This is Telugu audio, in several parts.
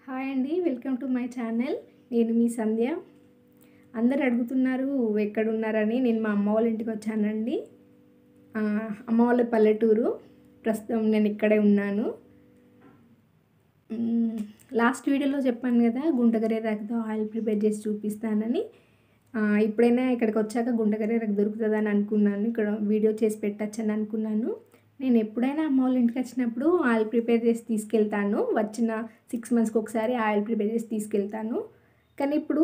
హాయ్ అండి, వెల్కమ్ టు మై ఛానల్. నేను మీ సంధ్య. అందరు అడుగుతున్నారు ఎక్కడున్నారని. నేను మా అమ్మ వాళ్ళ ఇంటికి వచ్చానండి. అమ్మ వాళ్ళ పల్లెటూరు. ప్రస్తుతం నేను ఇక్కడే ఉన్నాను. లాస్ట్ వీడియోలో చెప్పాను కదా, గుంటగరేరాకుతో ఆయిల్ ప్రిపేర్ చేసి చూపిస్తానని. ఇప్పుడైనా ఇక్కడికి వచ్చాక గుంటగరేరాకు దొరుకుతుందని అనుకున్నాను. ఇక్కడ వీడియో చేసి పెట్టచ్చని అనుకున్నాను. నేను ఎప్పుడైనా అమ్మ వాళ్ళ ఇంటికి వచ్చినప్పుడు ఆయిల్ ప్రిపేర్ చేసి తీసుకెళ్తాను. వచ్చిన 6 మంత్స్కి ఒకసారి ఆయిల్ ప్రిపేర్ చేసి తీసుకెళ్తాను. కానీ ఇప్పుడు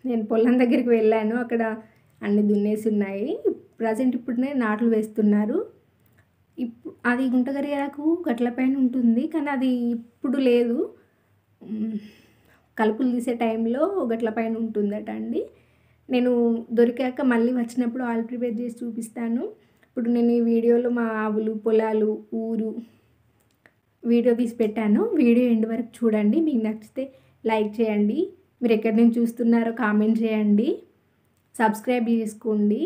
నేను పొలం దగ్గరికి వెళ్ళాను. అక్కడ అన్ని దున్నేసి ఉన్నాయి. ప్రజెంట్ ఇప్పుడునే నాట్లు వేస్తున్నారు. అది గుంటగరేరాకు గట్ల పైన ఉంటుంది, కానీ అది ఇప్పుడు లేదు. కలుపులు తీసే టైంలో గట్ల పైన ఉంటుందట అండి. నేను దొరికాక మళ్ళీ వచ్చినప్పుడు ఆయిల్ ప్రిపేర్ చేసి చూపిస్తాను. ఇప్పుడు నేను ఈ వీడియోలో మా ఆవులు, పొలాలు, ఊరు వీడియో తీసి పెట్టాను. వీడియో ఎండ్ వరకు చూడండి. మీకు నచ్చితే లైక్ చేయండి. మీరు ఎక్కడి నుంచి చూస్తున్నారో కామెంట్ చేయండి. సబ్స్క్రైబ్ చేసుకోండి.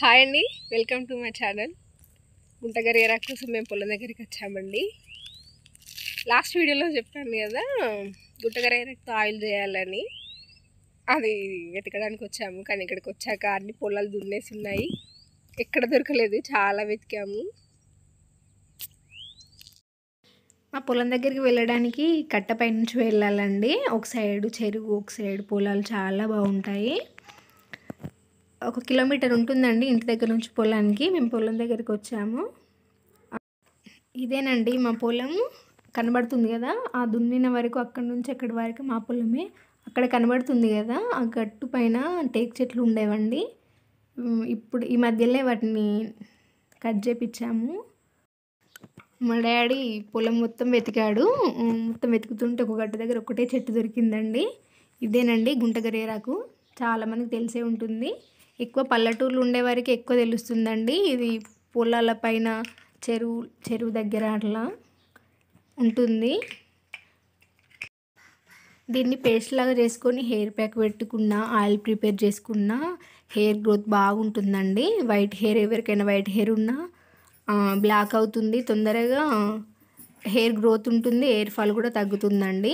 హాయ్ అండి, వెల్కమ్ టు మై ఛానల్. గుంటగరేరాకు కోసం మేము పొలం దగ్గరికి వచ్చామండి. లాస్ట్ వీడియోలో చెప్పాను కదా, గుంటగరేరాకుతో ఆయిల్ చేయాలని. అది వెతకడానికి వచ్చాము. కానీ ఇక్కడికి వచ్చాక అన్ని పొలాలు దున్నేసి ఉన్నాయి. ఎక్కడ దొరకలేదు, చాలా వెతికాము. మా పొలం దగ్గరికి వెళ్ళడానికి కట్టపై నుంచి వెళ్ళాలండి. ఒక సైడు చెరువు, ఒక సైడు పొలాలు చాలా బాగుంటాయి. 1 కిలోమీటర్ ఉంటుందండి ఇంటి దగ్గర నుంచి పొలానికి. మేము పొలం దగ్గరికి వచ్చాము. ఇదేనండి మా పొలం. కనబడుతుంది కదా, ఆ దున్నిన వరకు అక్కడి నుంచి అక్కడి వరకు మా పొలమే. అక్కడ కనబడుతుంది కదా, ఆ గట్టు పైన టేకు చెట్లు ఉండేవండి. ఇప్పుడు ఈ మధ్యలో వాటిని కట్ చేపించాము. మా డాడీ పొలం మొత్తం వెతికాడు. మొత్తం వెతుకుతుంటే ఒక గట్టు దగ్గర ఒకటే చెట్టు దొరికిందండి. ఇదేనండి గుంటగరేరాకు. చాలామందికి తెలిసే ఉంటుంది. ఎక్కువ పల్లెటూర్లు ఉండేవారికి ఎక్కువ తెలుస్తుందండి. ఇది పొలాల పైన చెరువు దగ్గర అట్లా ఉంటుంది. దీన్ని పేస్ట్ లాగా చేసుకొని హెయిర్ ప్యాక్ పెట్టుకున్న, ఆయిల్ ప్రిపేర్ చేసుకున్న హెయిర్ గ్రోత్ బాగుంటుందండి. వైట్ హెయిర్, ఎవరికైనా వైట్ హెయిర్ ఉన్నా బ్లాక్ అవుతుంది తొందరగా. హెయిర్ గ్రోత్ ఉంటుంది, హెయిర్ ఫాల్ కూడా తగ్గుతుందండి.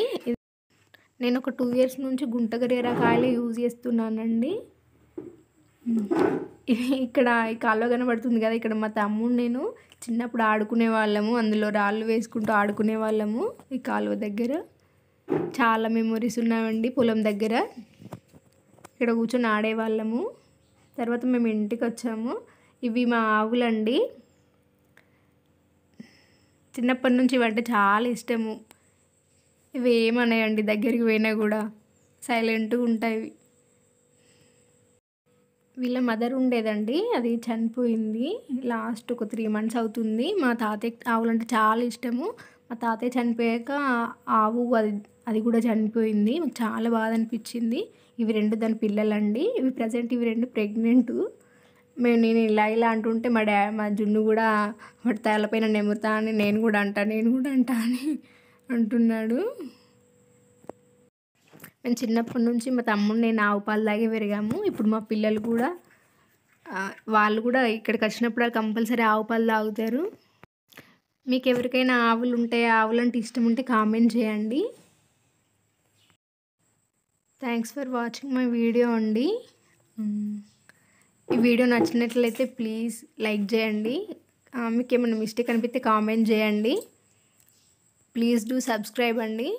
నేను ఒక 2 ఇయర్స్ నుంచి గుంటగరేరాకు ఆయిల్ యూజ్ చేస్తున్నానండి. ఇక్కడ ఈ కాలువ కనబడుతుంది కదా, ఇక్కడ మా తమ్ముడు నేను చిన్నప్పుడు ఆడుకునే వాళ్ళము. అందులో రాళ్ళు వేసుకుంటూ ఆడుకునే వాళ్ళము. ఈ కాలువ దగ్గర చాలా మెమొరీస్ ఉన్నాయండి. పొలం దగ్గర ఇక్కడ కూర్చొని ఆడేవాళ్ళము. తర్వాత మేము ఇంటికి వచ్చాము. ఇవి మా ఆవులండి. చిన్నప్పటి నుంచి ఇవంటే చాలా ఇష్టము. ఇవి ఏమన్నాయండి, దగ్గరికి పోయినా కూడా సైలెంట్గా ఉంటాయి. వీళ్ళ మదర్ ఉండేదండి, అది చనిపోయింది. లాస్ట్ ఒక 3 మంత్స్ అవుతుంది. మా తాతయ్య ఆవులంటే చాలా ఇష్టము. మా తాతయ్య చనిపోయాక ఆవు అది కూడా చనిపోయింది. మాకు చాలా బాధ అనిపించింది. ఇవి 2 దాని పిల్లలండి. ప్రజెంట్ ఇవి 2 ప్రెగ్నెంట్. నేను ఇలా అంటుంటే మా జున్ను కూడా వాటి తలపైన నెమురుతా అని నేను కూడా అంటా అని అంటున్నాడు. మేము చిన్నప్పటి నుంచి మా తమ్ముడు నేను ఆవు పాలు తాగే పెరిగాము. ఇప్పుడు మా పిల్లలు కూడా వాళ్ళు కూడా ఇక్కడికి వచ్చినప్పుడు కంపల్సరీ ఆవు పాలు తాగుతారు. మీకు ఎవరికైనా ఆవులు ఉంటే, ఆవులంటే ఇష్టం ఉంటే కామెంట్ చేయండి. Thanks for watching my video అండి. ఈ వీడియో నచ్చినట్లయితే ప్లీజ్ లైక్ చేయండి. మీకు ఏమైనా మిస్టేక్ అనిపిస్తే కామెంట్ చేయండి. ప్లీజ్ డూ సబ్స్క్రైబ్ అండి.